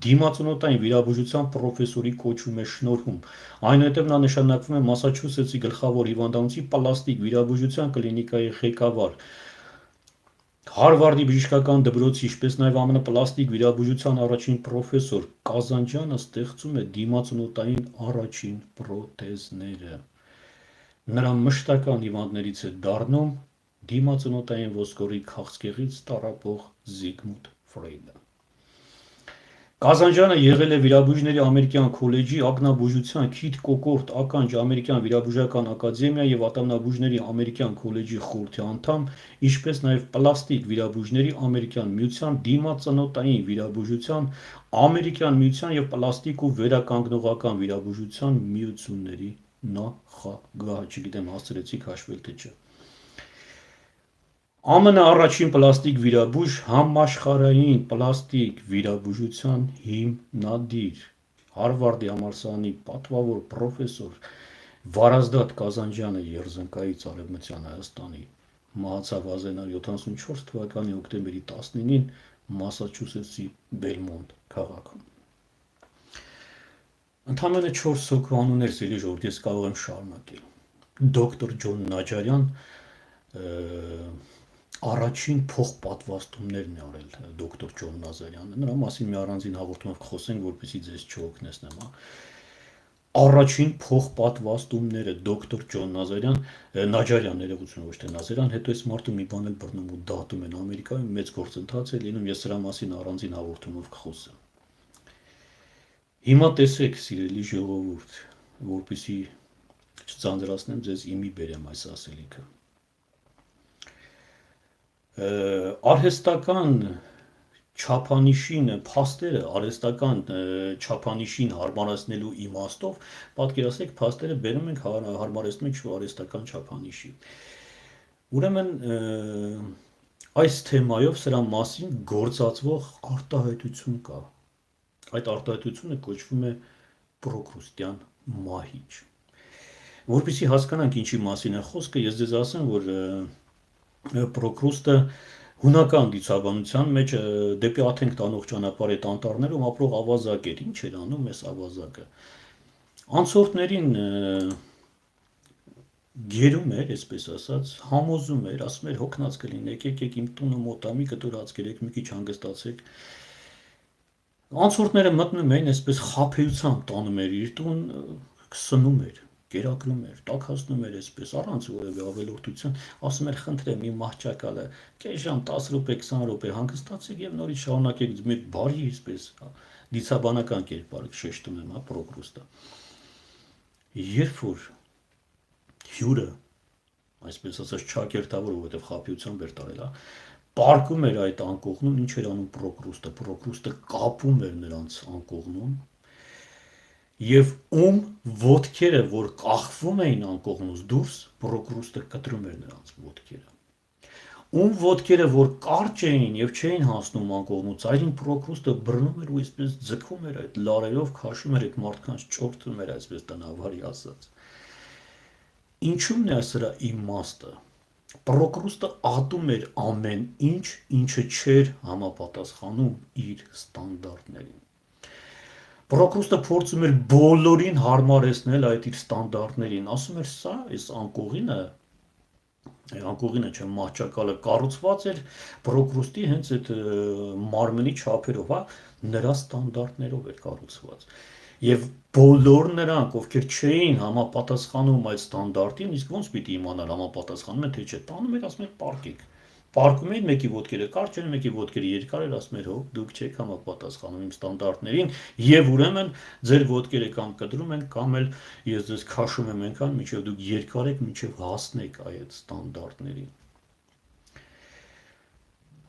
դիմացնոտային վիրաբուժության պրոֆեսորի կոչում է շնորհում։ Այնուհետև նա նշանակվում է Մասաչուսեթսի գլխավոր հիվանդանոցի պլաստիկ վիրաբուժության կլինիկայի ղեկավար։ Հարվարդի բժշկական դպրոցի, ինչպես նաև ԱՄՆ պլաստիկ վիրաբուժության առաջին պրոֆեսոր Կազանջյանը ստեղծում է դիմացնոտային առաջին պրոթեզները։ Նրա մշտական հիվանդներից է դառնում դիմացնոտային ոսկորի քաղցկեղից տառապող Զիգմունդ Ֆրոյդը։ Կազանջյանը եղել է վիրաբույժների ամերիկյան քոլեջի ակնաբուժության քիթ կոկորդ ականջ ամերիկյան վիրաբուժական ակադեմիա եւ ատամնաբուժների ամերիկյան քոլեջի խորհրդի անդամ, ինչպես նաև պլաստիկ վիրաբույժների ամերիկյան միության դիմացնոտային վիրաբուժության ամերիկյան միության եւ պլաստիկ ու վերականգնողական վիրաբուժության միությունների նախագահ, չգիտեմ հասցրեցիք հաշվել թե չէ։ ԱՄՆ առաջին պլաստիկ վիրաբույժ, համաշխարհային պլաստիկ վիրաբուժության հիմնադիր, Հարվարդի համալսարանի պատվավոր պրոֆեսոր Վարազդատ Կազանջյանը Երզնկայից Արևմտյան Հայաստանի մահացավ 1974 թվականի հոկտեմբերի 19-ին Մասաչուսեթսի Բելմոնտ քաղաքում։ Ընդամենը 4 հոգու անուններ սիրելի ժողովուրդ, ես կարող եմ շարունակել։ Դոկտոր Ջոն Նաջարյան առաջին փոխպատվաստումներն է արել դոկտոր Ջոն Նազարյանը, նրա մասին մի առանձին հաղորդումով կխոսենք, որպեսզի ձեզ չօգնեցնեմ, Առաջին փոխպատվաստումները դոկտոր Ջոն Նաջարյան, ներողություն, ոչ թե Նազարյան, հետո այս մարդը մի բան էլ բռնում ու դատում են Ամերիկայում, մեծ գործընթաց է լինում, ես սրա մասին առանձին հաղորդումով կխոսեմ։ Հիմա տեսեք, սիրելի ժողովուրդ, որպեսզի չձանձրացնեմ ձեզ, իմի բերեմ այս ասելիքը։ Արհեստական չափանիշին փաստերը, արհեստական չափանիշին հարմարեցնելու իմաստով, պատկերացրեք, փաստերը բերում ենք հարմարեցնում ենք արհեստական չափանիշի։ Ուրեմն այս թեմայով սրա մասին գործածվող արտահայտություն կա։ Այդ արտահայտությունը կոչվում է Պրոկրուստյան մահիճ։ Որպեսզի հասկանանք ինչի մասին է խոսքը, ես ձեզ ասեմ, որ Պրոկրուստը հունական դիցաբանության մեջ դեպի աթենք տանող ճանապարհ այդ անտառներում ապրող ավազակ էր, ինչ էր անում այս ավազակը։ Անցորդներին գերում էր, այսպես ասած, համոզում էր, ասում էր հոգնած կլինեք, եկեք իմ տունը մոտ է, մի կտոր հաց կերեք, մի քիչ հանգստացեք։ Անցորդները մտնում էին, այսպես խաբեությամբ տանում էր իր տուն, սնում էր, կերակրում էր, տաքացնում էր այսպես, առանց որևէ ավելորդություն, ասում էր խնդրեմ իմ մահճակալը, կես ժամ, 10 րոպե, 20 րոպե հանգստացեք եւ նորից շարունակեք մի բարի այսպես դիցաբանական կերպար շեշտում եմ, հա, Պրոկրուստը։ Երբ որ հյուրը, այսպես ասած, չակերտավոր, որովհետև խաբեությամբ էր տարել, հա, պարկում էր այդ անկողնում, ինչ էր անում Պրոկրուստը։ Պրոկրուստը կապում էր նրանց անկողնում եւ ում ոտքերը, որ կախվում էին անկողնուց դուրս, Պրոկրուստը կտրում էր նրանց ոտքերը։ Ում ոտքերը, որ կարճ էին եւ չէին հասնում անկողնուց, այլին Պրոկրուստը բռնում էր ու այսպես ձգում էր այդ լարերով, քաշում էր այդ մարդկանց, ճորտում էր այսպես տնավարի ասած։ Ինչու՞մն է սրա իմաստը։ Պրոկրուստը ատում էր ամեն ինչ, ինչը չէր համապատասխանում իր ստանդարտներին։ Պրոկրուստը փորձում էր բոլորին հարմարեցնել այդ իր ստանդարտներին, ասում էր սա, այս անկողինը չէ, մահճակալը կառուցված էր Պրոկրուստի հենց այդ մարմնի չափերով, հա, նրա ստանդարտներով էր կառուցված։ Եվ բոլոր նրանք, ովքեր չէին համապատասխանում այդ ստանդարտին, իսկ ոնց պիտի իմանալ համապատասխանում են թե չէ, տանում էր, ասում էր պարկեք։ Պարկում էին, մեկի ոտքերը կարճ էր, մեկի ոտքերը երկար էր, ասում էր հո, դուք չեք համապատասխանում իմ ստանդարտներին, եւ ուրեմն ձեր ոտքերը կամ կտրում են, կամ էլ ես ձեզ քաշում եմ այնքան, մինչեւ դուք երկար եք, մինչեւ հասնեք այդ ստանդարտներին։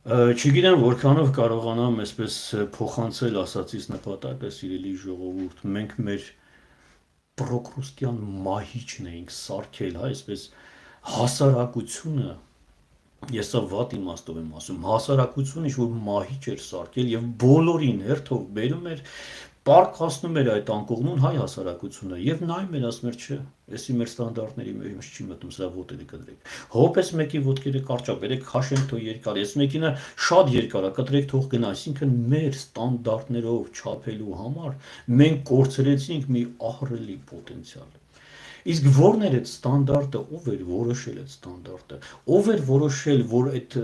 Չգիտեմ որքանով կարողանամ այսպես փոխանցել ասածից նպատակը, սիրելի ժողովուրդ, մենք մեր պրոկրուստյան մահիճն էինք սարքել, հա, այսպես հասարակությունը, ես սա վատ իմաստով եմ ասում, հասարակությունը ինչ-որ մահիճ էր սարքել եւ բոլորին հերթով բերում էր, պարկասնում էր այդ անկողնուն հայ հասարակությունը եւ նայում էր, ասում էր, չէ, էսի մեր ստանդարտների մեջ չի մտնում, սրա ոտերը կտրեք։ Հոպես մեկի ոտքերը կարճա, բերեք քաշենք թող երկար, ես մեկինը շատ երկար է, կտրեք թող գնա, այսինքն մեր ստանդարտներով չափելու համար մենք կորցրեցինք մի ահռելի պոտենցիալ։ Իսկ ո՞րն էր այդ ստանդարտը, ով էր որոշել այդ ստանդարտը, ով էր որոշել, որ այդ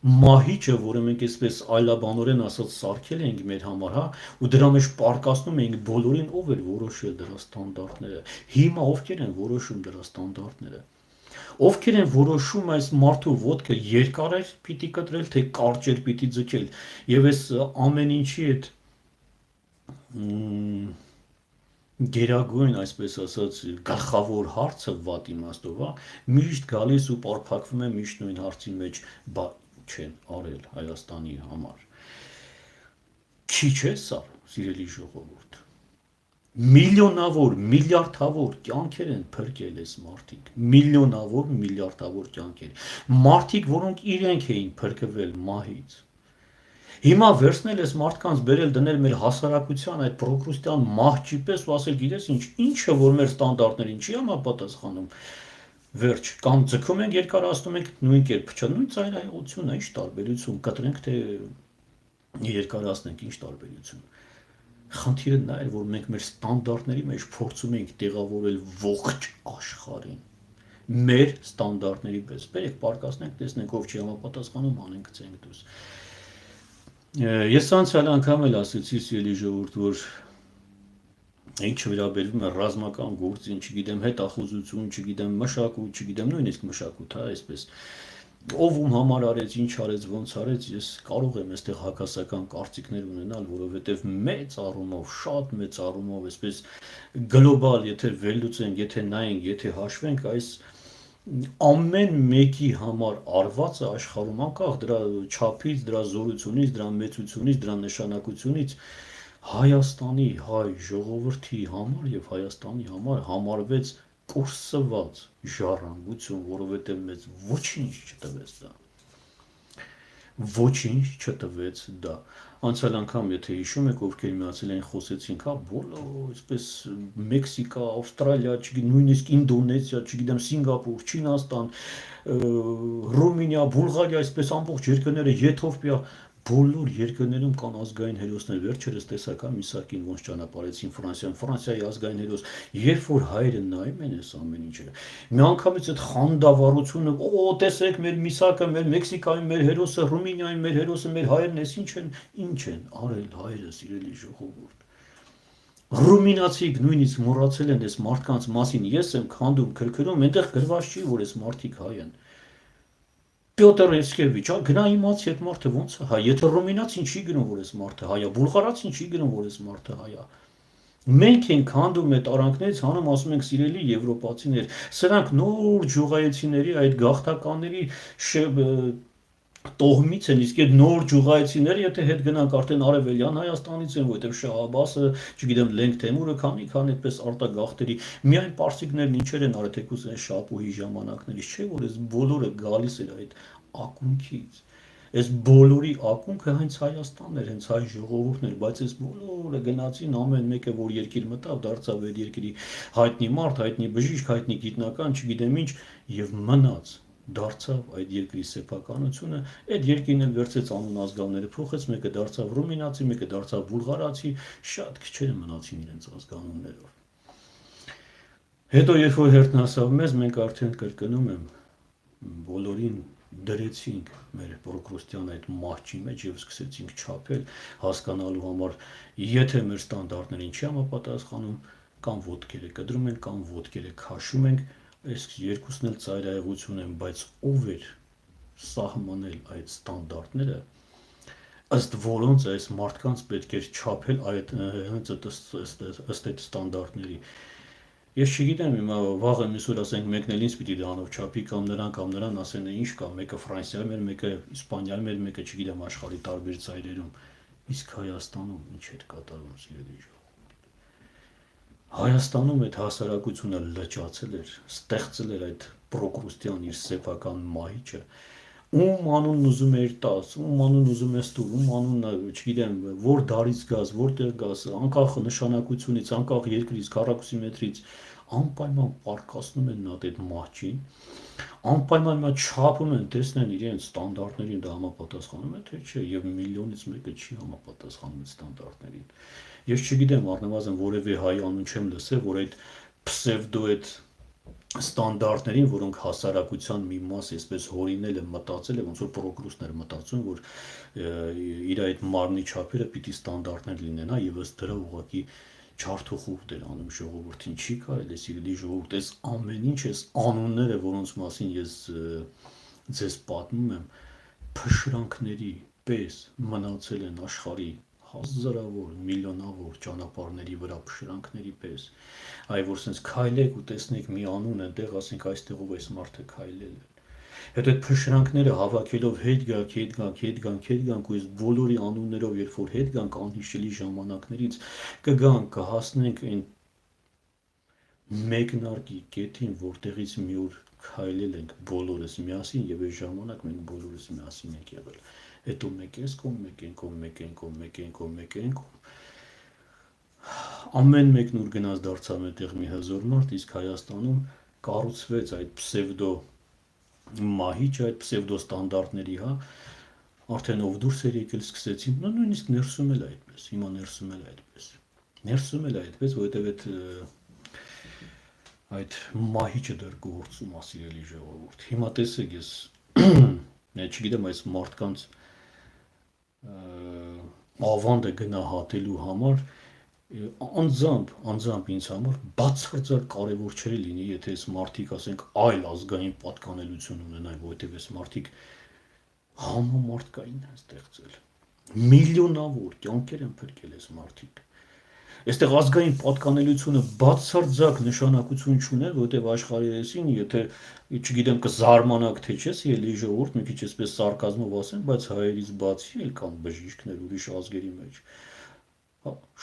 մահիճը, որը մենք այսպես այլաբանորեն ասած սարքել ենք մեր համար, հա, ու դրա մեջ պարկասնում ենք բոլորին, ով էր որոշել դրա ստանդարտները։ Հիմա ովքեր են որոշում դրա ստանդարտները։ Ովքեր են որոշում այս մարդու ոտքը երկար էր պիտի կտրել, թե կարճ էր պիտի ձգել։ Եվ այս ամեն ինչի այդ գերագույն, այսպես ասած, գլխավոր հարցը վատ իմաստով, հա, միշտ գալիս ու պարփակվում է միշտ նույն հարցի մեջ, բա չեն արել Հայաստանի համար։ Քիչ է սա, սիրելի ժողովուրդ։ Միլիոնավոր, միլիարդավոր կյանքեր են փրկել այս մարդիկ, միլիոնավոր, միլիարդավոր կյանքեր, մարդիկ, որոնք իրենք էին փրկվել մահից։ Հիմա վերցնել այս մարդկանց բերել դնել մեր հասարակության այդ պրոկրուստյան մահճի պես ու ասել, գիտես ինչ, ինչը որ մեր ստանդարտներին չի համապատասխանում, վերջ, կամ ձգում ենք երկարացնում ենք նույն կերպ, չէ, նույն ծայրահեղությունն է, ինչ տարբերություն, կտրենք թե երկարացնենք, ինչ տարբերություն։ Խնդիրը նա էր, որ մենք մեր ստանդարտների մեջ փորձում ենք տեղավորել ողջ աշխարհին։ Մեր ստանդարտների պես։ Բերեք պարկասնենք, տեսնենք ով չի համապատասխանում, անենք գցենք դուրս։ Ես անցյալ անգամ էլ ասեցի, սիրելի ժողովուրդ, որ ինչ վերաբերվում է ռազմական գործին, չգիտեմ, հետախուզություն, չգիտեմ, մշակույթ, չգիտեմ, նույնիսկ մշակույթ, հա, այսպես ով ում համար արեց, ինչ արեց, ոնց արեց, ես կարող եմ այստեղ հակասական կարծիքներ ունենալ, որովհետև մեծ առումով, շատ մեծ առումով, այսպես գլոբալ, եթե վերլուծենք, եթե նայենք, եթե հաշվենք, այս ամեն մեկի համար արվածը աշխարհում, անկախ դրա չափից, դրա զորությունից, դրա մեծությունից, դրա նշանակությունից, Հայաստանի հայ ժողովրդի համար եւ Հայաստանի համար համարվեց կորսված ժառանգություն, որովհետև մեզ ոչինչ չտվեց դա։ Ոչինչ չտվեց դա։ Անցյալ անգամ, եթե հիշում եք, ովքեր միացել են, խոսեցինք, հա, բոլոր, այսպես Մեքսիկա, Ավստրալիա, նույնիսկ Ինդոնեզիա, չգիտեմ, Սինգապուր, Չինաստան, Ռումինիա, Բուլղարիա, այսպես ամբողջ երկրները, Եթովպիա, բոլոր երկրներում կան ազգային հերոսներ։ Վերջերս տեսական Միսակին ոնց ճանապարհեցին Ֆրանսիայի ազգային հերոս, երբ որ հայերը նայում են այս ամեն ինչը, միանգամից այդ խանդավառությունը, օ, տեսեք մեր Միսակը, մեր Մեքսիկայում մեր հերոսը, Ռումինիայում մեր հերոսը, մեր հայերն էս ինչ են արել հայերը, սիրելի ժողովուրդ։ Ռումինացիք նույնիսկ մոռացել են այս մարդկանց մասին։ Ես եմ քանդում, քրքրում, այնտեղ գրված չի, որ այս մարդիկ հայ են։ Պյոտր Էսկևիչ, գնա իմացի այդ մարդը ոնց է հայ, եթե ռումինացին չի գնում, որ այս մարդը հայ է, բուլղարացին չի գնում, որ այս մարդը հայ է։ Մենք ենք հանդում այդ արանքներից, հանում ասում ենք սիրելի եվրոպացիներ, սրանք նոր ջուղայեցիների այդ գաղթականների տոհմից են, իսկ այդ նոր ջուղայեցիները, եթե հետ գնանք արդեն արևելյան Հայաստանից են, որովհետև Շահ Աբբասը, չգիտեմ, Լենգ Թեմուրը, քանի այդպես արտագաղթերի, միայն պարսիկներն ինչեր են արել, թեկուզ այն Շապուհի ժամանակներից, չէ՞ որ այս բոլորը գալիս էր այդ ակունքից։ Այս բոլորի ակունքը հենց Հայաստանն էր, հենց հայ ժողովուրդն էր, բայց այս բոլորը գնացին, ամեն մեկը որ երկիր մտավ, դարձավ այդ երկրի հայտնի մարդ, հայտնի բժիշկ, հայտնի գիտնական, չգիտեմ ինչ, եւ մնաց, դարձավ այդ երկրի սեփականությունը, այդ երկիրն էլ վերցեց անուն ազգանունները փոխեց, մեկը դարձավ ռումինացի, մեկը դարձավ բուլղարացի, շատ քիչերը մնացին իրենց ազգանուններով։ Հետո երբ որ հերթն հասավ մեզ, մենք արդեն կրկնում եմ, բոլորին դրեցինք մեր Պրոկրուստյան այդ մահճի մեջ եւ սկսեցինք չափել, հասկանալու համար, եթե մեր ստանդարտներին չի համապատասխանում, կամ ոտքերը կտրում ենք, կամ ոտքերը քաշում ենք, այս երկուսն էլ ծայրահեղություն են, բայց ով էր սահմանել այդ ստանդարտները, ըստ որոնց այս մարդկանց պետք էր չափել ըստ այդ ստանդարտների։ Ես չգիտեմ, հիմա վաղը միսուր ասենք մեկն էլ ինձ պիտի դրանով չափի կամ նրան ասեն ինչ կա, մեկը Ֆրանսիայում էր, մեկը Իսպանիայում էր, մեկը չգիտեմ աշխարհի տարբեր ծայրերում, իսկ Հայաստանում ինչ էր կատարվում, սիրելի ժողովուրդ։ Հայաստանում այդ հասարակությունը լճացել էր, ստեղծել էր այդ Պրոկրուստյան իր սեփական մահիճը, ում անունն ուզում էր տաս, ում անուն ուզում ես տուր, ում անունը, չգիտեմ, որ դարից գաս, որտեղ գաս, անկախ նշանակությունից, անկախ երկրից, քառակուսի մետրից, անպայման պարկասնում են նա այդ մահճին, անպայման նա չափում են, տեսնեն իրենց ստանդարտներին դա համապատասխանում է, թե չէ, եւ միլիոնից մեկը չի համապատասխանում այդ ստանդարտներին։ Ես չգիտեմ, առնվազն որևէ հայ անուն չեմ լսել, որ այդ պսևդո այդ ստանդարտներին, որոնք հասարակության մի մաս այսպես հորինել է, մտածել է, ոնց որ Պրոկրուստն էր մտածում, որ իր այդ մարմնի չափերը պիտի ստանդարտներ լինեն, հա, եւ ըստ դրա ուղղակի ջարդուխուղտ էր անում ժողովրդին, չի կարելի սիրելի ժողովուրդ, այս ամեն ինչ, այս անունները, որոնց մասին ես ձեզ պատմում եմ, փշրանքների պես մնացել են աշխարհի հազարավոր, միլիոնավոր ճանապարհների վրա փշրանքների պես, այ որ sense քայլեք ու տեսնեք մի անուն այնտեղ, ասենք այստեղով այս մարդը քայլել է։ Հետո այդ փշրանքները հավաքելով հետ գանք ու այս բոլորի անուններով երբ որ հետ գանք անհիշելի ժամանակներից կգանք, կհասնենք այն մեկնարկի կետին, որտեղից մի օր քայլել ենք բոլորս միասին եւ այս ժամանակ մենք բոլորս միասին ենք եղել։ Հետո մեկ էս կողմ, ամեն մեկն ուր գնաց դարձավ այդտեղ մի հզոր մարդ, իսկ Հայաստանում կառուցվեց այդ պսևդո մահիճ, այդ պսևդո ստանդարտների, հա, արդեն ով դուրս էր եկել սկսեցին, նույնիսկ ներսում էլ այդպես, հիմա ներսում էլ այդպես, որովհետև այդ մահիճը դեռ գործում է, սիրելի ժողովուրդ։ Հիմա տեսեք, ես չգիտեմ, այս մարդկանց ավանդը գնահատելու համար անձամբ ինձ համար բացարձակ կարևոր չէ լինի, եթե այս մարդիկ, ասենք, այլ ազգային պատկանելություն ունենան, որովհետև այս մարդիկ համամարտկային են ստեղծել, միլիոնավոր կյանքեր են փրկել այս մարդիկ։ Այստեղ ազգային պատկանելությունը բացարձակ նշանակություն չուներ, որովհետև աշխարհին, եթե չգիտեմ կզարմանաք թե չէ, ելի ժողովուրդ, մի քիչ այսպես սարկազմով ասեմ, բայց հայերից բացի էլ կան բժիշկներ ուրիշ ազգերի մեջ։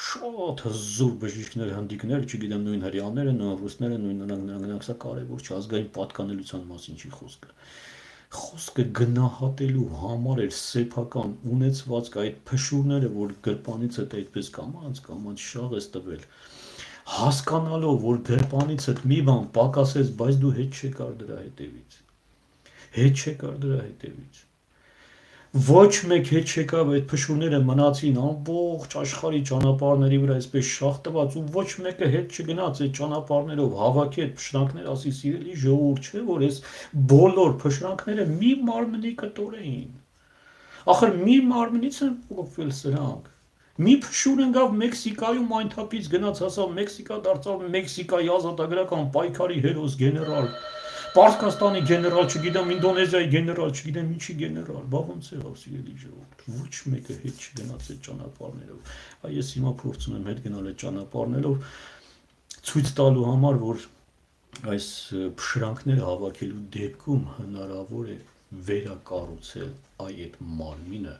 Շատ հզոր բժիշկներ, հնդիկներ, չգիտեմ, նույն հրեաները, նույն ռուսները, նրանք սա կարևոր չէ, ազգային պատկանելության մասին չի խոսքը։ Խոսքը գնահատելու համար էր սեփական ունեցվածք այդ փշուրները, որ գրպանիցդ այդպես կամած շաղ ես տվել, հասկանալով, որ գրպանիցդ մի բան պակասեց, բայց դու հետ չեկար դրա հետևից։ հետ չեկար դրա հետևից։ Ոչ մեկ հետ չեկավ, այդ փշուրները մնացին ամբողջ աշխարհի ճանապարհների վրա այսպես շախտված ու ոչ մեկը հետ չգնաց այդ ճանապարհներով հավաքի այդ փշրանքները, ասի սիրելի ժողովուրդ, չէ որ այս բոլոր փշրանքները մի մարմնի կտոր էին։ Ախր մի մարմնից են փոխվել սրանք։ Մի փշուր ընկավ Մեքսիկայում այն թափից գնաց հասավ Մեքսիկա, դարձավ Մեքսիկայի ազատագրական պայքարի հերոս գեներալ, Պարսկաստանի գեներալ, չգիտեմ, Ինդոնեզիայի գեներալ, չգիտեմ ինչի գեներալ, բա ոնց եղավ սիրելի ժողովուրդ, ոչ մեկը հետ չգնաց այդ ճանապարհներով։ Այս հիմա փորձում եմ հետ գնալ այդ ճանապարհներով ցույց տալու համար, որ այս փշրանքները հավաքելու դեպքում հնարավոր է վերակառուցել այդ մարմինը,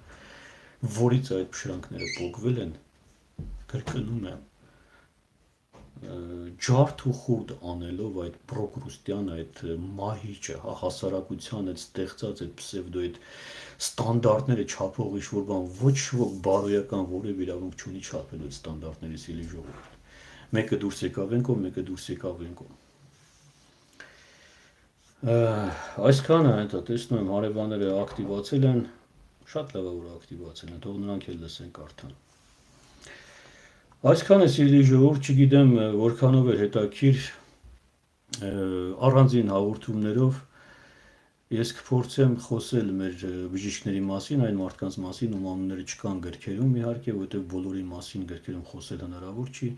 որից այդ փշրանքները փոխվել են, կրկնում եմ, ջարդ ու խուրդ անելով այդ պրոկրուստյան այդ մահիճը, հասարակության այդ ստեղծած այդ պսևդո այդ ստանդարտները չափող ինչ-որ բան ոչ ոք բարոյական որևէ իրավունք չունի չափել այդ ստանդարտների սիրելի ժողովուրդ։ Մեկը դուրս եկավ ենքով, մեկը դուրս եկավ ենքով։ Այսքանը հետո տեսնում եմ հարևանները ակտիվացել են, շատ լավ է որ ակտիվացել են, թող նրանք էլ լսեն կարդան։ Այսքան է սիրելի ժողովուրդ, չգիտեմ որքանով է հետաքրքիր առանձին հաղորդումներով ես կփորձեմ խոսել մեր բժիշկների մասին, այն մարդկանց մասին, ում անունները չկան գրքերում իհարկե, որովհետև բոլորի մասին գրքերում խոսել հնարավոր չի։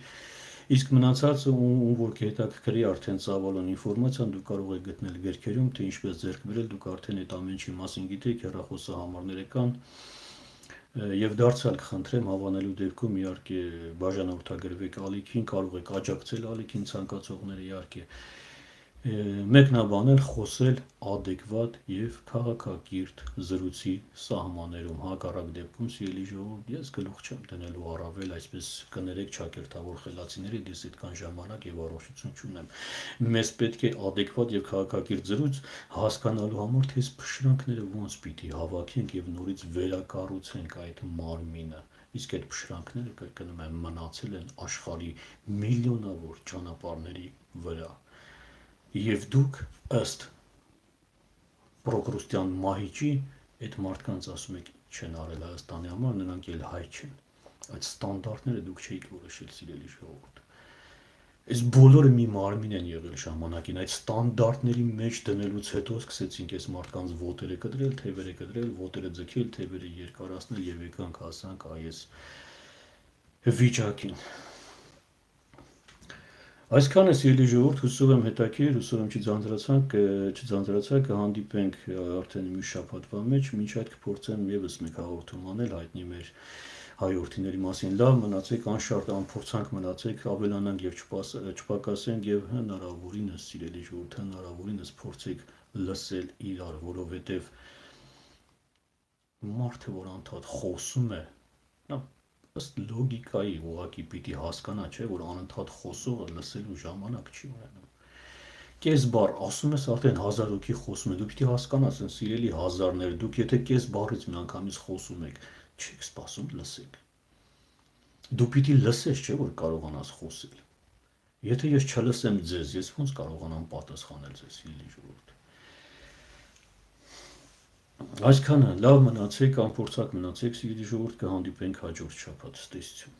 Իսկ մնացածը ում որ կհետաքրքրի արդեն ծավալուն ինֆորմացիան դուք կարող եք գտնել գրքերում, թե ինչպես ձեռք բերել, դուք արդեն այդ ամեն ինչի մասին գիտեք, հեռախոսահամարները կան։ Եվ դարձյալ կխնդրեմ հավանելու դեպքում իհարկե բաժանորդագրվեք ալիքին, կարող եք աջակցել ալիքին ցանկացողները իհարկե մեկնաբանել, խոսել adekvat եւ քաղաքակիրթ զրույցի սահմաններում, հակառակ դեպքում սիրելի ժողովուրդ ես գլուխ չեմ դնելու առավել այսպես կներեք ճակերտավոր խելացիների, դες այդքան ժամանակ եւ առողջություն չունեմ։ Մեզ պետք է adekvat եւ քաղաքակիրթ զրույց հասկանալու համար, թե այս փշրանքները ոնց պիտի հավաքենք եւ նորից վերակառուցենք այդ մարմինը։ Իսկ այդ փշրանքները կրկնում եմ մնացել են աշխարհի միլիոնավոր ճանապարհների վրա։ Եվ դուք ըստ պրոկրուստյան մահիճի այդ մարդկանց ասում եք չեն արել Հայաստանի համար, նրանք էլ հայ չեն։ Այդ ստանդարտները դուք չէիք որոշել սիրելի ժողովուրդ։ Այս բոլորը մի մարմին են եղել ժամանակին, այդ ստանդարտների մեջ դնելուց հետո սկսեցինք այս մարդկանց ոտերը կտրել, թևերը կտրել, ոտերը ձգել, թևերը երկարացնել եւ եկանք հասանք այս վիճակին։ Այսքան է սիրելի ժողովուրդ, հուսով եմ հետաքրքիր, հուսով եմ չձանձրացանք, կհանդիպենք արդեն մի շաբաթվա մեջ, մինչ այդ կփորձեմ եւս մեկ հաղորդում անել հայտնի մեր հայրենիների մասին։ Լավ մնացեք, անշարժ անփորձանք մնացեք, ավելանանք եւ չպակասենք եւ հնարավորինս սիրելի ժողովուրդ, հնարավորինս փորձեք լսել իրար, որովհետեւ մարդը որ անդադ խոսում է, նա ըստ լոգիկայի ուղղակի պիտի հասկանա, չէ, որ անընդհատ խոսողը լսելու ժամանակ չի ունենում։ Կես բառ ասում ես արդեն 1000 հոգի խոսում է, դու պիտի հասկանաս, են սիրելի հազարներ, դուք եթե կես բառից միանգամից խոսում եք, չեք սպասում լսեք։ Դու պիտի լսես, չէ, որ կարողանաս խոսել։ Եթե ես չլսեմ ձեզ, ես ոնց կարողանամ պատասխանել ձեզ, սիրելի ժողովուրդ։ Այսքանը լավ մնացեք, անփորձակ մնացեք, սիրելի ժողովուրդ, կհանդիպենք հաջորդ շաբաթ, ցտեսություն։